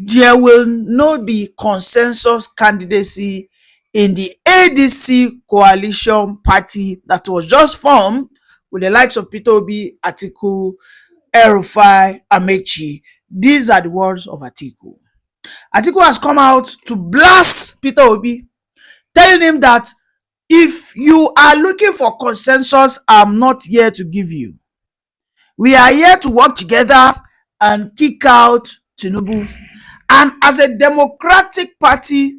there will not be consensus candidacy in the ADC coalition party that was just formed with the likes of Peter Obi, Atiku, El-Rufai, Amechi. These are the words of Atiku. Atiku has come out to blast Peter Obi, telling him that if you are looking for consensus, I'm not here to give you. We are here to work together and kick out Tinubu. And as a democratic party,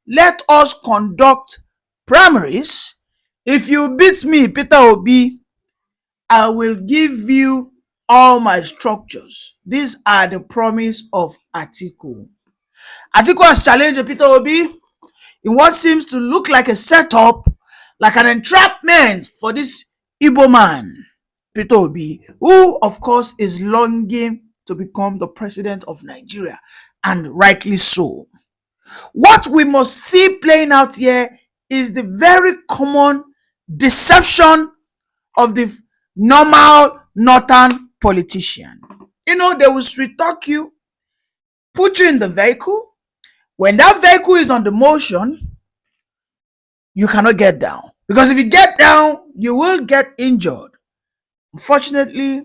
let us conduct primaries. If you beat me, Peter Obi, I will give you all my structures. These are the promise of Atiku. Atiku has challenged Peter Obi in what seems to look like a setup, like an entrapment for this Igbo man, Peter Obi, who of course is longing to become the president of Nigeria, and rightly so. What we must see playing out here is the very common deception of the normal northern politician. They will sweet talk you, put you in the vehicle. When that vehicle is on the motion, you cannot get down. Because if you get down, you will get injured. Unfortunately,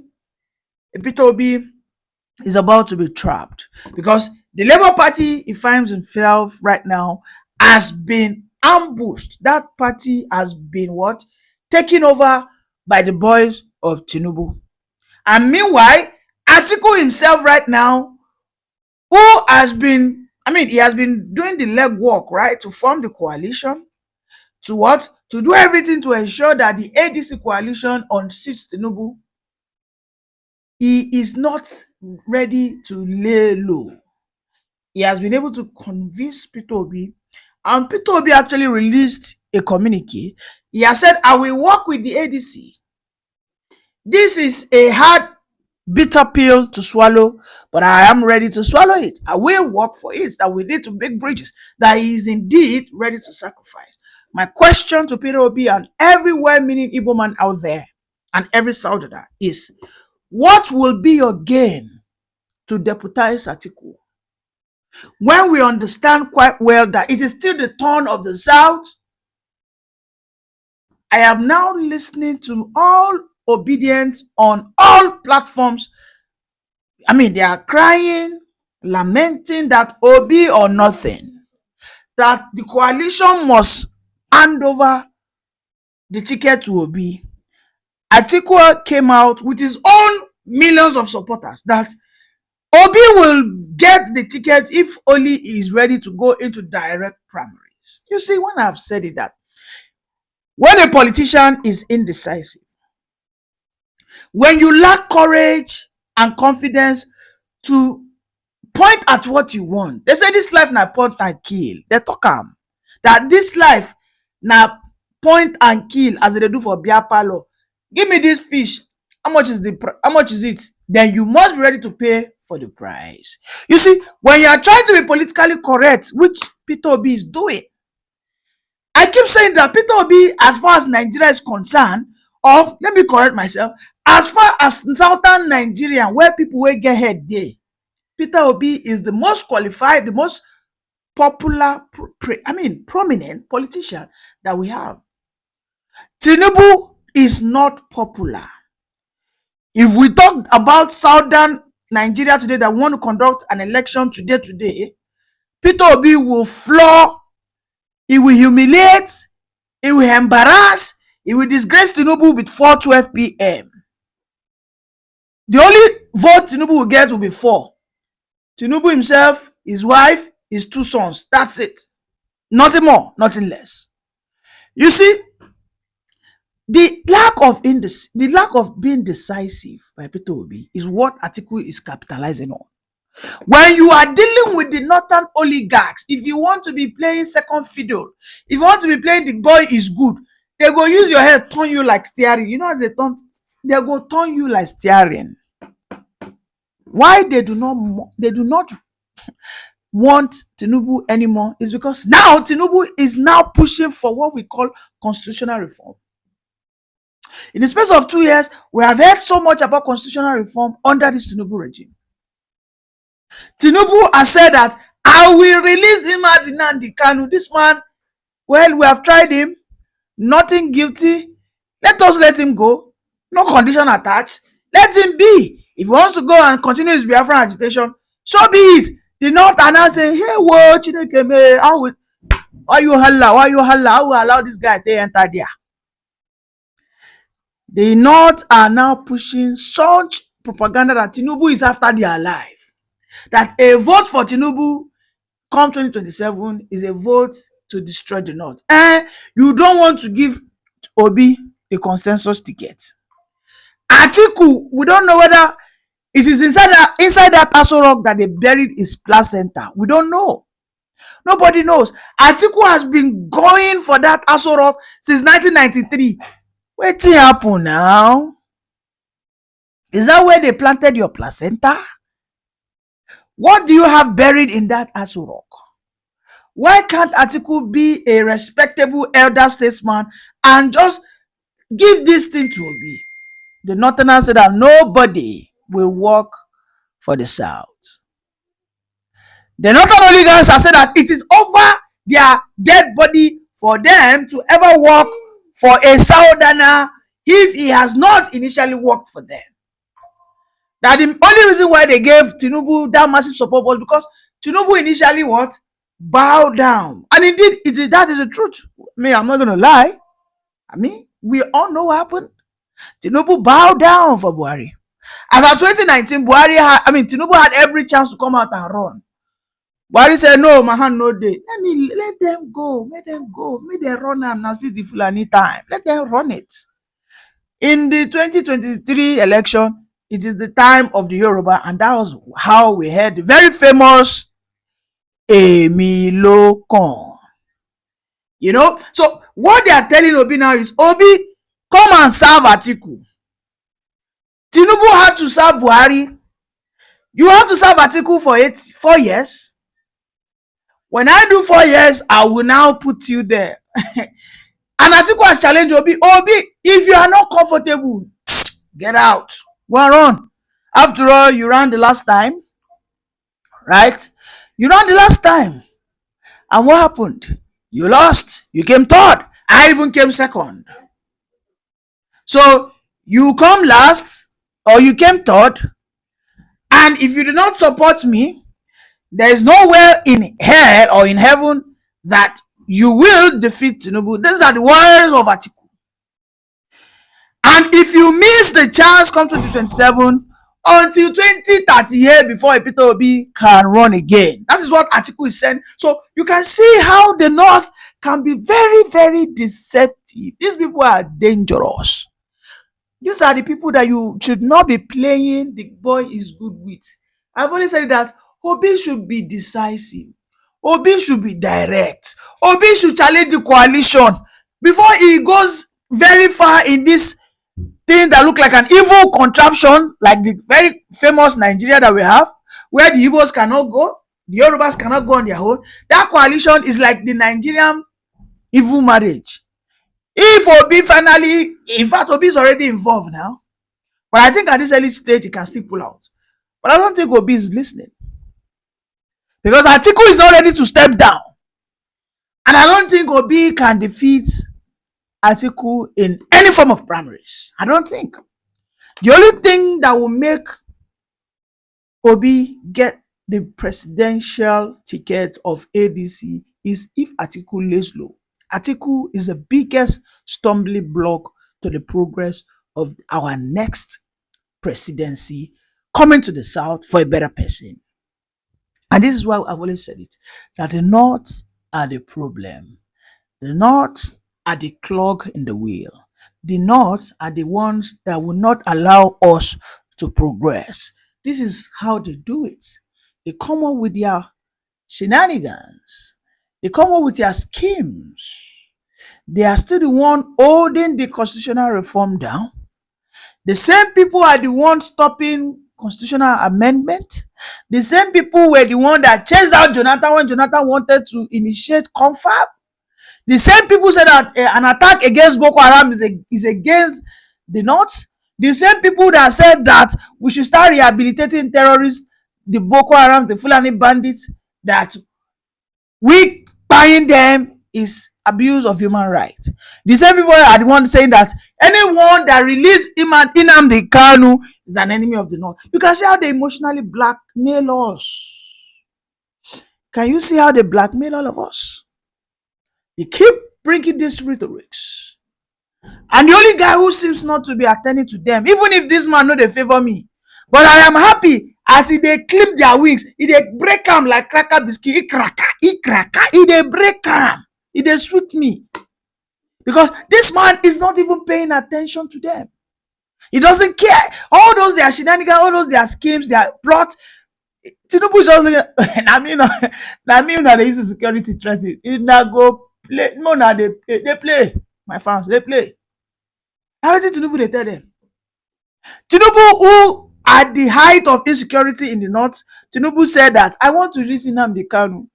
Peter Obi is about to be trapped because the Labour Party, he finds himself right now, has been ambushed. That party has been what? Taken over by the boys of Tinubu. And meanwhile, Atiku himself right now, who has been, he has been doing the legwork, right, to form the coalition, to what? To do everything to ensure that the ADC coalition unseats Tinubu. He is not ready to lay low. He has been able to convince Peter Obi, and Peter Obi actually released a communique. He has said, I will work with the ADC. This is a hard, bitter pill to swallow, but I am ready to swallow it. I will work for it, that we need to make bridges, that he is indeed ready to sacrifice. My question to Peter Obi and every well-meaning Igbo man out there and every Southerner is, what will be your gain to deputize Atiku? When we understand quite well that it is still the turn of the South, I am now listening to all obedience on all platforms. They are crying, lamenting that Obi or nothing, that the coalition must hand over the ticket to Obi. Atiku came out with his own millions of supporters that Obi will get the ticket if only he is ready to go into direct primaries. You see, when I've said it, that when a politician is indecisive, when you lack courage and confidence to point at what you want, they say this life na point and kill. They talk that this life na point and kill as they do for beer parlor. Give me this fish. How much is it? Then you must be ready to pay for the price. You see, when you are trying to be politically correct, which Peter Obi is doing, I keep saying that Peter Obi, as far as Nigeria is concerned, or let me correct myself, as far as southern Nigeria, where people will get head there, Peter Obi is the most qualified, the most popular, prominent politician that we have. Tinubu is not popular. If we talk about southern Nigeria today that want to conduct an election today, Peter Obi will floor, he will humiliate, he will embarrass, he will disgrace Tinubu with 4:12 p.m. The only vote Tinubu will get will be 4. Tinubu himself, his wife, his 2 sons. That's it. Nothing more, nothing less. You see, the lack of being decisive by Peter Obi is what Atiku is capitalizing on. When you are dealing with the northern oligarchs, if you want to be playing second fiddle, if you want to be playing the boy is good, they go use your head, turn you like steering. You know how they go turn you like steering. Why they do not want Tinubu anymore is because now Tinubu is now pushing for what we call constitutional reform. In the space of 2 years, we have heard so much about constitutional reform under this Tinubu regime. Tinubu has said that I will release Nnamdi Nnamdi Kanu. This man, well, we have tried him, nothing guilty. Let him go. No condition attached. Let him be. If he wants to go and continue his Biafran agitation, so be it. The North are now saying, hey, whoa, Chineke me, why you holla? Why you holla? How will allow this guy to enter there? The North are now pushing such propaganda that Tinubu is after their life. That a vote for Tinubu come 2027 is a vote to destroy the North. And you don't want to give Obi the consensus ticket. Atiku, we don't know whether it is inside that Aso Rock that they buried his placenta. We don't know. Nobody knows. Atiku has been going for that Aso Rock since 1993. Wetin happen now? Is that where they planted your placenta? What do you have buried in that Aso Rock? Why can't Atiku be a respectable elder statesman and just give this thing to Obi? The Northerners said that nobody will work for the South. The Northern oligarchs have said that it is over their dead body for them to ever work for a Southerner if he has not initially worked for them. That the only reason why they gave Tinubu that massive support was because Tinubu initially what? Bow down. And indeed, that is the truth. I'm not going to lie. We all know what happened. Tinubu bowed down for Buhari. After 2019, Tinubu had every chance to come out and run. Buhari said, no, my hand no day. Let them go. Let them go. Make them run and now see the Fulani time. Let them run it. In the 2023 election, it is the time of the Yoruba, and that was how we had the very famous Emi Lokan. So what they are telling Obi now is, Obi, come and serve Atiku. Tinubu had to serve Buhari. You have to serve Atiku for 4 years. When I do 4 years, I will now put you there. And Atiku has challenged Obi. Obi, if you are not comfortable, get out. Go and run. After all, you ran the last time. Right? You ran the last time. And what happened? You lost. You came third. I even came second. So, you come last, or you came third, and if you do not support me, there is nowhere in hell or in heaven that you will defeat Tinubu. These are the words of Atiku. And if you miss the chance come 2027, until 2038 before Peter Obi can run again. That is what Atiku is saying. So you can see how the North can be very, very deceptive. These people are dangerous. These are the people that you should not be playing the boy is good with. I've only said that Obi should be decisive. Obi should be direct. Obi should challenge the coalition before he goes very far in this thing that look like an evil contraption, like the very famous Nigeria that we have, where the Igbos cannot go, the Yorubas cannot go on their own. That coalition is like the Nigerian evil marriage. If Obi finally, in fact, Obi is already involved now, but I think at this early stage he can still pull out. But I don't think Obi is listening, because Atiku is not ready to step down, and I don't think Obi can defeat Atiku in any form of primaries. I don't think. The only thing that will make Obi get the presidential ticket of ADC is if Atiku lays low. Atiku is the biggest stumbling block to the progress of our next presidency coming to the South for a better person. And this is why I've always said it, that the North are the problem. The North are the clog in the wheel. The North are the ones that will not allow us to progress. This is how they do it. They come up with their shenanigans. They come up with their schemes. They are still the one holding the constitutional reform down. The same people are the ones stopping constitutional amendment. The same people were the one that chased out Jonathan when Jonathan wanted to initiate confab. The same people said that an attack against Boko Haram is against the North. The same people that said that we should start rehabilitating terrorists the Boko Haram, the Fulani bandits, that we buying them is abuse of human rights. The same people are the ones saying that anyone that release Nnamdi Kanu is an enemy of the North. You can see how they emotionally blackmail us. Can you see how they blackmail all of us? They keep bringing these rhetorics. And the only guy who seems not to be attending to them, even if this man know they favor me, but I am happy as they clip their wings, they break them like cracker biscuit, they break them, they sweet me. Because this man is not even paying attention to them. He doesn't care. All those their shenanigans, all those their schemes, their plot. Tinubu just looking. I mean, they use security threats. It now go play. No, now they play. My fans, they play. How did Tinubu they tell them? Tinubu, who at the height of insecurity in the north, Tinubu said that I want to release Nnamdi Kanu.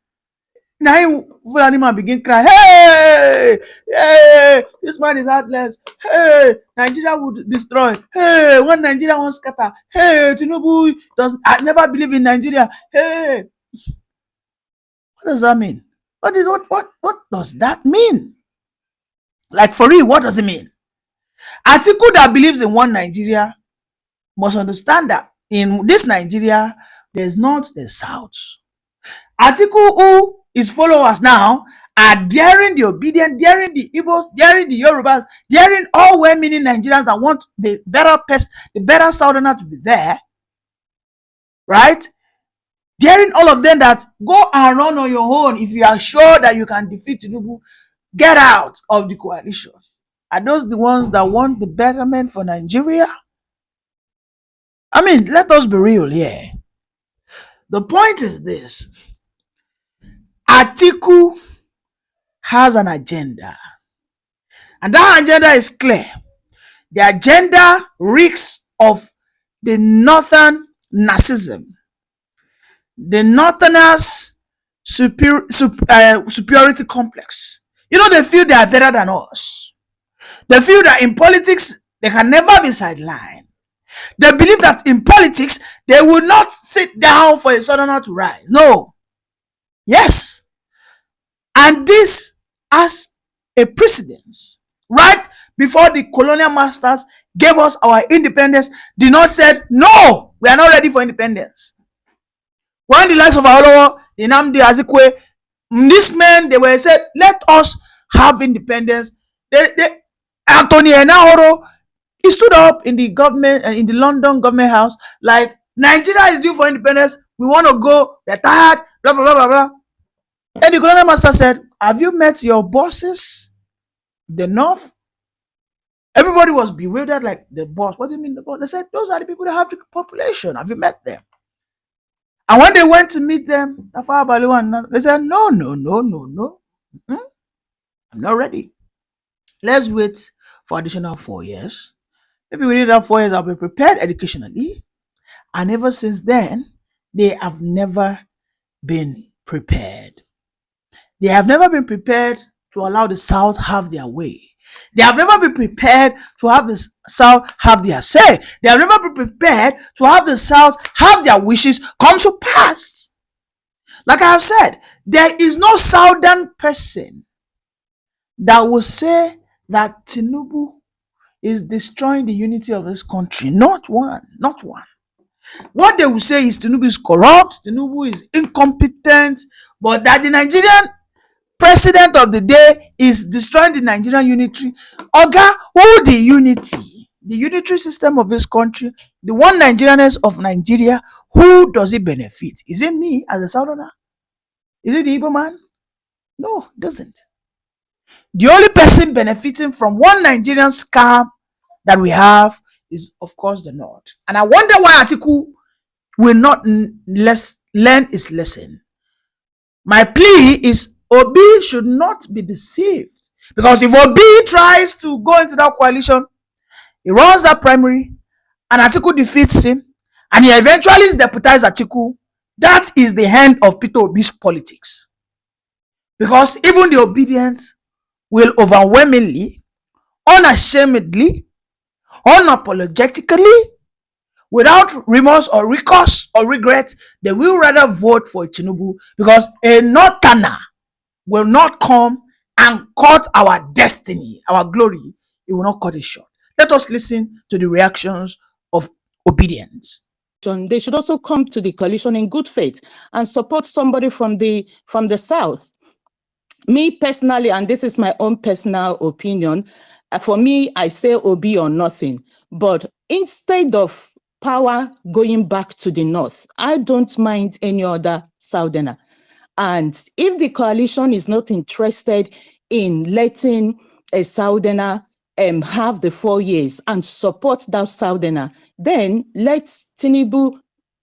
Now Fulani man begin cry, hey, hey, this man is heartless. Hey, Nigeria would destroy. Hey, when Nigeria won't scatter. Hey, Tinubu I never believe in Nigeria. Hey, what does that mean? What does that mean? Like for real, what does it mean? Atiku that believes in one Nigeria must understand that in this Nigeria, there's not the South. Atiku, who his followers now are daring the obedient, daring the Igbos, daring the Yorubas, daring all well-meaning Nigerians that want the better Southerner to be there, right? Daring all of them that go and run on your own if you are sure that you can defeat Tinubu, get out of the coalition. Are those the ones that want the betterment for Nigeria? I mean, let us be real here. The point is this. Atiku has an agenda. And that agenda is clear. The agenda reeks of the northern narcissism. The northerners' superiority complex. You know, they feel they are better than us. They feel that in politics, they can never be sidelined. They believe that in politics, they will not sit down for a southerner to rise. No. Yes. And this as a precedence. Right before the colonial masters gave us our independence, the North said, no, we are not ready for independence. When the likes of Awolowo, the Nnamdi Azikiwe, these men, they were said, let us have independence. Anthony Enahoro, he stood up in the government, in the London government house, like, Nigeria is due for independence. We want to go. They're tired. Blah, blah, blah, blah, blah. And the colonial master said, have you met your bosses? The North? Everybody was bewildered, like, the boss. What do you mean the boss? They said, those are the people that have the population. Have you met them? And when they went to meet them, they said, no. I'm not ready. Let's wait for additional 4 years. Maybe within that 4 years, I'll be prepared educationally. And ever since then, they have never been prepared. They have never been prepared to allow the South have their way. They have never been prepared to have the South have their say. They have never been prepared to have the South have their wishes come to pass. Like I have said, there is no Southern person that will say that Tinubu is destroying the unity of this country. Not one. Not one. What they will say is Tinubu is corrupt, Tinubu is incompetent, but that the Nigerian president of the day is destroying the Nigerian unity. Oga, who the unitary system of this country, the one Nigerianness of Nigeria, who does it benefit? Is it me as a Southerner? Is it the Igbo man? No, it doesn't. The only person benefiting from one Nigerian scam that we have is, of course, the North. And I wonder why Atiku will not learn his lesson. My plea is Obi should not be deceived. Because if Obi tries to go into that coalition, he runs that primary, and Atiku defeats him, and he eventually deputizes Atiku, that is the end of Peter Obi's politics. Because even the obedient will overwhelmingly, unashamedly, unapologetically, without remorse or recourse or regret, they will rather vote for Tinubu, because a northerner will not come and cut our destiny, our glory. It will not cut it short. Let us listen to the reactions of obedience. They should also come to the coalition in good faith and support somebody from the south. Me personally, and this is my own personal opinion, for me, I say Obi or nothing. But instead of power going back to the north, I don't mind any other southerner. And if the coalition is not interested in letting a southerner have the 4 years and support that southerner, then let Tinubu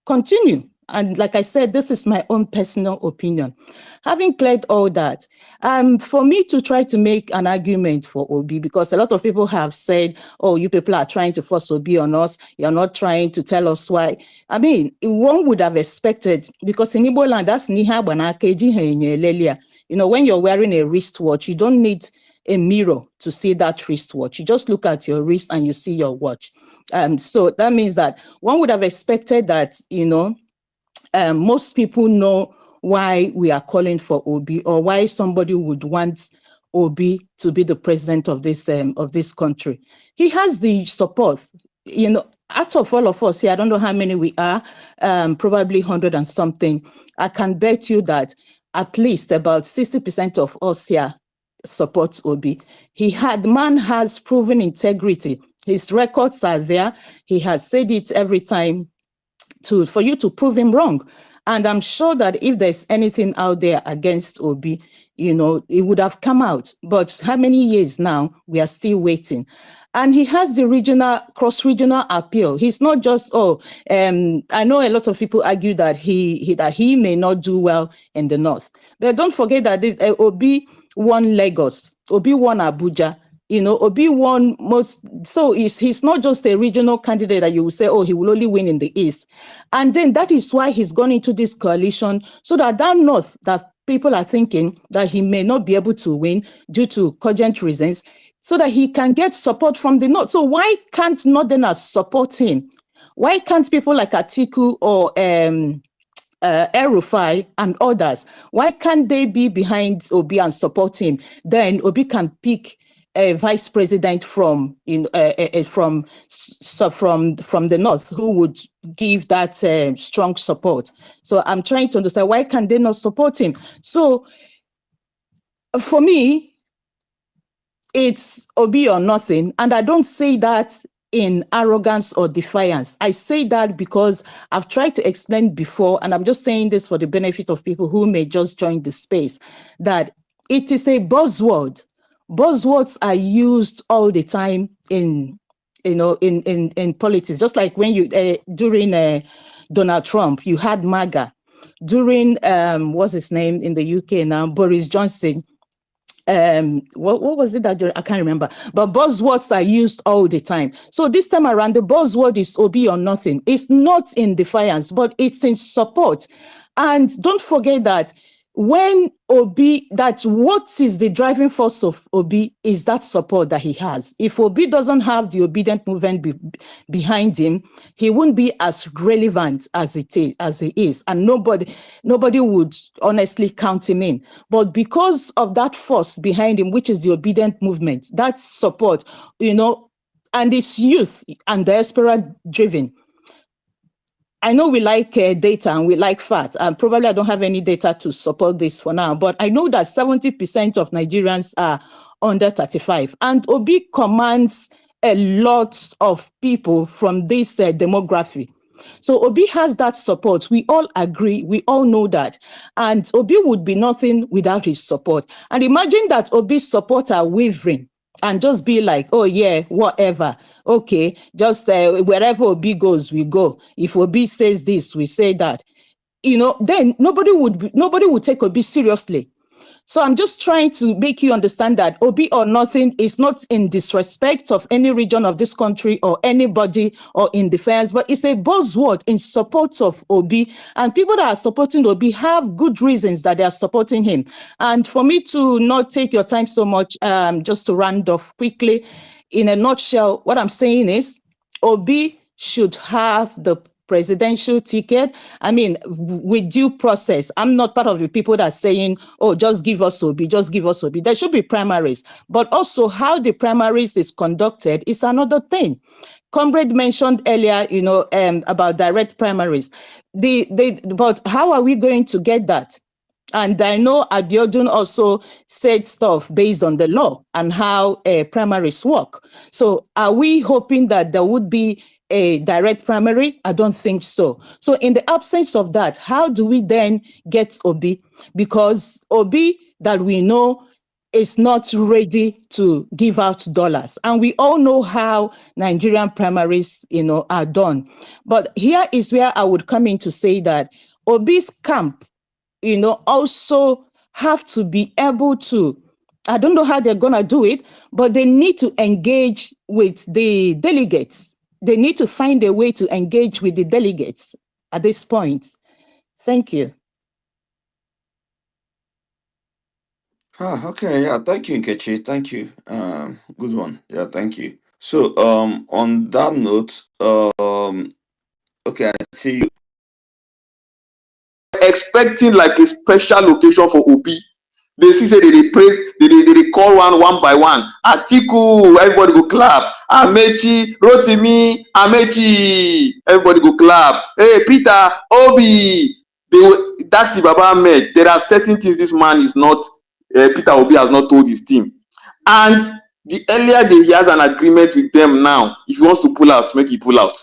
continue. And like I said, this is my own personal opinion. Having cleared all that, for me to try to make an argument for Obi, because a lot of people have said, oh, you people are trying to force Obi on us. You're not trying to tell us why. I mean, one would have expected, because in Igbo land, that's niha banakeji lelia. You know, when you're wearing a wristwatch, you don't need a mirror to see that wristwatch. You just look at your wrist and you see your watch. So that means that one would have expected that, you know, most people know why we are calling for Obi, or why somebody would want Obi to be the president of this country. He has the support, you know, out of all of us here. I don't know how many we are, probably 100 and something. I can bet you that at least about 60% of us here support Obi. The man has proven integrity. His records are there. He has said it every time for you to prove him wrong. And I'm sure that if there's anything out there against Obi, you know, it would have come out. But how many years now? We are still waiting. And he has the cross-regional appeal. He's not just, I know a lot of people argue that he may not do well in the north. But don't forget that Obi won Lagos, Obi won Abuja. You know, Obi won most, so he's not just a regional candidate that you will say, oh, he will only win in the east. And then that is why he's gone into this coalition, so that north that people are thinking that he may not be able to win due to cogent reasons, so that he can get support from the north. So why can't northerners support him? Why can't people like Atiku or El-Rufai and others, why can't they be behind Obi and support him? Then Obi can pick a vice president from the north who would give that strong support. So I'm trying to understand, why can they not support him? So for me, it's Obi or nothing, and I don't say that in arrogance or defiance. I say that because I've tried to explain before, and I'm just saying this for the benefit of people who may just join the space, that it is a buzzword. Buzzwords are used all the time in politics. Just like when you during Donald Trump, you had MAGA. During what's his name in the UK now, Boris Johnson. What was it that I can't remember? But buzzwords are used all the time. So this time around, the buzzword is Obi or nothing. It's not in defiance, but it's in support. And don't forget that when Obi, that what is the driving force of Obi is that support that he has. If Obi doesn't have the obedient movement behind him, he wouldn't be as relevant as he is, and nobody would honestly count him in. But because of that force behind him, which is the obedient movement, that support, you know, and it's youth and diaspora driven. I know we like data and we like facts, and probably I don't have any data to support this for now, but I know that 70% of Nigerians are under 35, and Obi commands a lot of people from this demography. So Obi has that support. We all agree. We all know that. And Obi would be nothing without his support. And imagine that Obi's support are wavering and just be like, oh yeah, whatever. Okay, just wherever Obi goes, we go. If Obi says this, we say that. You know, then nobody would take Obi seriously. So I'm just trying to make you understand that Obi or nothing is not in disrespect of any region of this country or anybody or in defense, but it's a buzzword in support of Obi. And people that are supporting Obi have good reasons that they are supporting him. And for me to not take your time so much, just to round off quickly, in a nutshell, what I'm saying is Obi should have the presidential ticket. I mean, with due process. I'm not part of the people that are saying, oh, just give us Obi, just give us Obi. There should be primaries. But also how the primaries is conducted is another thing. Comrade mentioned earlier, about direct primaries. But how are we going to get that? And I know Abiodun also said stuff based on the law and how primaries work. So are we hoping that there would be a direct primary? I don't think so. So in the absence of that, how do we then get Obi? Because Obi that we know is not ready to give out dollars. And we all know how Nigerian primaries, are done. But here is where I would come in to say that Obi's camp, also have to be able to, I don't know how they're going to do it, but they need to engage with the delegates. They need to find a way to engage with the delegates at this point. Thank you. Okay, yeah, thank you, Nkechi. Thank you. Good one. Yeah, thank you. So, on that note, okay, I see you expecting like a special occasion for Obi. They see say they praise, they call one by one. Atiku, everybody go clap. Amechi, Rotimi, Amechi, everybody go clap. Hey, Peter, Obi. That's Baba Ahmed. There are certain things this man is not. Peter Obi has not told his team, and the earlier he has an agreement with them now, if he wants to pull out, make he pull out,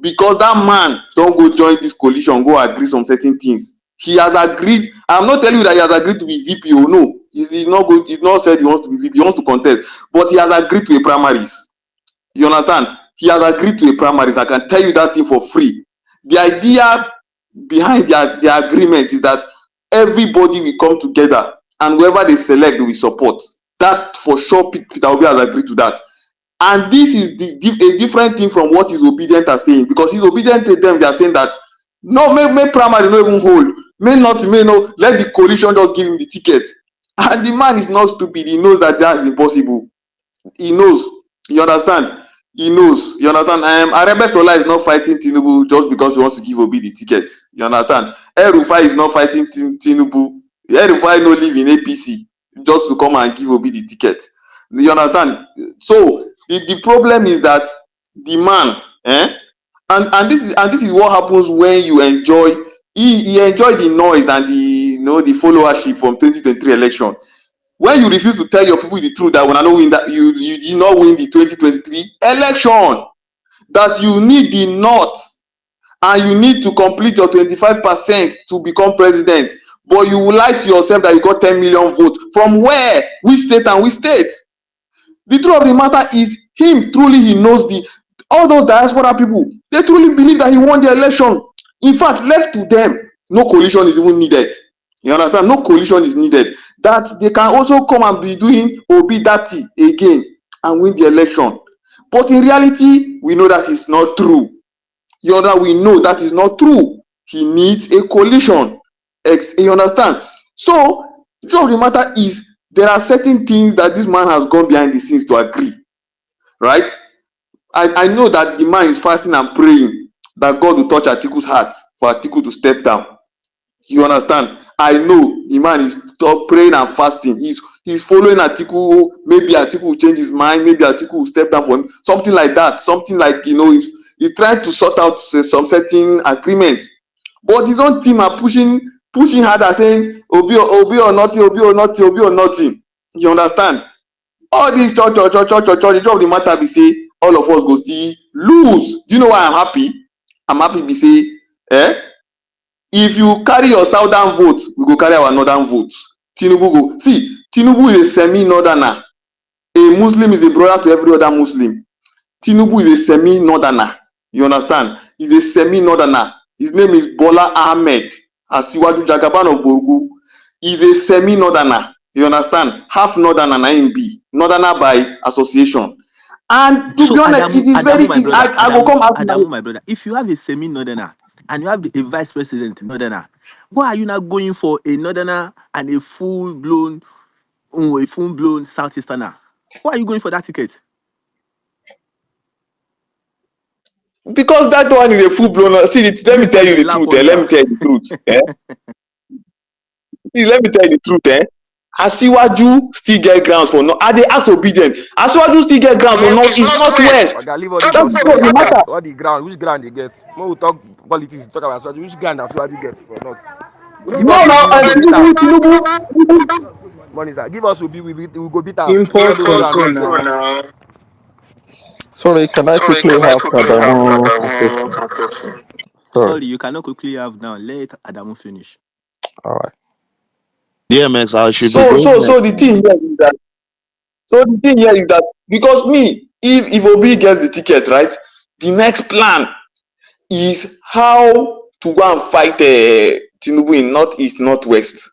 because that man don't go join this coalition, go agree some certain things. He has agreed. I'm not telling you that he has agreed to be VP. Oh no, he's not good. He's not said he wants to be VP. He wants to contest, but he has agreed to a primaries. You understand? He has agreed to a primaries. I can tell you that thing for free. The idea behind their agreement is that everybody will come together, and whoever they select, they will support. That for sure, Peter Obi has agreed to that. And this is a different thing from what his obedient are saying, because his obedient to them, they are saying that no, may primary no even hold, may no, let the coalition just give him the ticket. And the man is not stupid. He knows that that is impossible. He knows. You understand? He knows. You understand? Arebesola is not fighting Tinubu just because he wants to give Obi the ticket. You understand? El-Rufai is not fighting Tinubu. El-Rufai no live in APC just to come and give Obi the ticket. You understand? So the problem is that the man, and this is what happens when you enjoy. He enjoyed the noise and the followership from 2023 election. When you refuse to tell your people the truth that when I don't win that you did not win the 2023 election, that you need the North and you need to complete your 25% to become president, but you will lie to yourself that you got 10 million votes. From where? Which state and which state? The truth of the matter is, him truly, he knows all those diaspora people, they truly believe that he won the election. In fact, left to them, no coalition is even needed. You understand? No coalition is needed. That they can also come and be doing Obi Dati again and win the election. But in reality, we know that is not true. We know that is not true. He needs a coalition. You understand? So, the truth of the matter is, there are certain things that this man has gone behind the scenes to agree, right? I know that the man is fasting and praying that God will touch Atiku's heart for Atiku to step down. You understand? I know the man is praying and fasting. He's following Atiku. Maybe Atiku will change his mind. Maybe Atiku will step down for him. Something like that. Something like, he's trying to sort out some certain agreements. But his own team are pushing harder, saying Obi or nothing, Obi or nothing, Obi or nothing. You understand? All this church, the job of the matter be say all of us go still lose. Do you know why I'm happy? I'm happy be say, if you carry your southern vote, we go carry our northern votes. Tinubu go. See, Tinubu is a semi-northerner. A Muslim is a brother to every other Muslim. Tinubu is a semi-northerner. You understand? He's a semi-northerner. His name is Bola Ahmed Asiwaju Jagaban of Borgu. He's a semi-northerner. You understand? Half northerner na him be. Northerner by association. And to be honest, it is very easy. I go come ask My brother, if you have a semi-northerner and you have a vice president northerner, why are you not going for a northerner and a full-blown southeasterner? Why are you going for that ticket? because that one is a full blown. See, let You me tell said you they the laugh truth. on Let ya. me tell you the truth. See, let me tell you the truth. Asiwaju still get grounds for not. Are they as obedient? Asiwaju still get grounds for not. It's not west. Oga, leave all this That's your not story the matter. matter. What the ground? Which ground they get? When we talk politics, talk about Swaju. Which ground does Swaju get for not? Give No, us now Obi, we go beat am. Tinubu. Money sir. Give us Obi, we go beat am. Where Impulse those ground control they get? now. Sorry, can I quickly have Adamu some question? Sorry. Sorry, you cannot quickly have now. Let Adamu finish. All right. DMX, I should be So, going so, next so the thing now. here is that. So the thing here is that because me, if Obi gets the ticket, right, the next plan is how to go and fight Tinubu in northeast, northwest.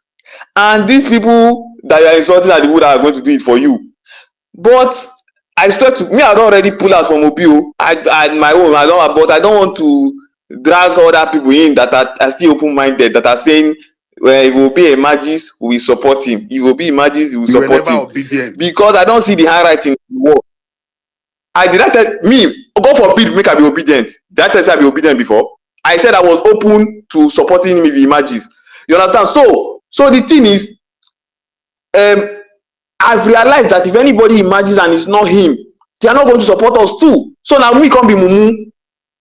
And these people that you are insulting are the people that are going to do it for you. But I swear to me, I don already pull out from Obi. I my own, but I don't want to drag other people in that are still open-minded, that are saying, well, if Obi emerges, we will support him. If Obi emerges, we will You were support never him. obedient. Because I don't see the handwriting in the wall. I did not tell me, God forbid, make I be obedient. Did I tell you I be obedient before? I said I was open to supporting him if he emerges. You understand? So the thing is, um, I've realized that if anybody emerges and it's not him, they are not going to support us too. So now me can't be mumu.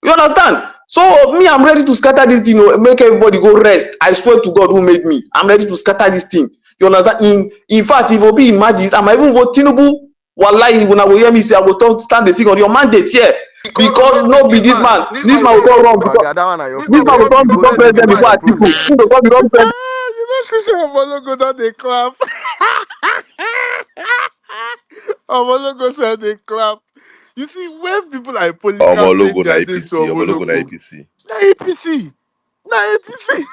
You understand? So me, I'm ready to scatter this thing, make everybody go rest. I swear to God who made me. I'm ready to scatter this thing. You understand? In fact, if Obi emerges, I might even vote Tinubu. Wallahi, when I will hear me say, I will stand the thing on your mandate here. Because no be this man. This man will come wrong because Oga, that one na your this man will problem. come You vote become Tinubu president na before your Atiku. problem. He will come become president. You know, she said, I'm gonna go down the clap. Omologo said they clap. You see, when people like Polycarp take Omologo na their names to APC. Omologo na Omologo, APC. na APC. Na APC.